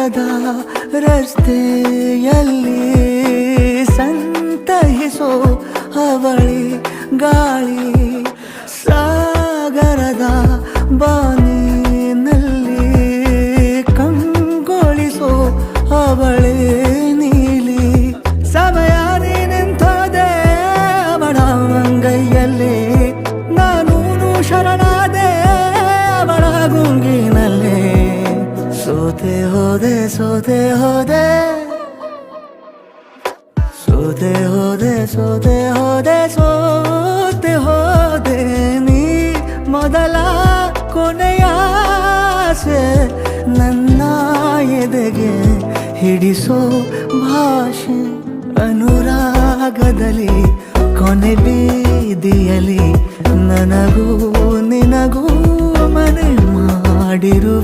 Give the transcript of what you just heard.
ದೂರದ ರಸ್ತೆಯಲ್ಲಿ ಸಂತಹಿಸೋ ಅವಳಿ ಗಾಳಿ, ಸಾಗರದ ಬಾನಿನಲ್ಲಿ ಕಂಗೊಳಿಸೋ ಅವಳೇ ನೀಲಿ. ಸಮಯ ನಿಂತೋದೆ ಅವಳ ಅಂಗೈಯಲ್ಲಿ, ನಾನು ಶರಣಾದೆ ಅವಳ ಗುಂಗಿನಲ್ಲಿ. ಸೋತೆ ಹೋದೆ ಸೋತೆ ಹೋದೆ ಸೋತೆ ಹೋದೆ ಸೋತೆ ಹೋದೆ ಸೋತೆ ಹೋದೆ ನೀ ಮೊದಲ ಕೊನೆಯ ಆಸೆ ನನ್ನ ಎದೆಗೆ ಹಿಡಿಸೋ ಭಾಷೆ. ಅನುರಾಗದಲ್ಲಿ ಕೊನೆ ಬೀದಿಯಲ್ಲಿ ನನಗೂ ನಿನಗೂ ಮನೆ ಮಾಡಿರುವೆ.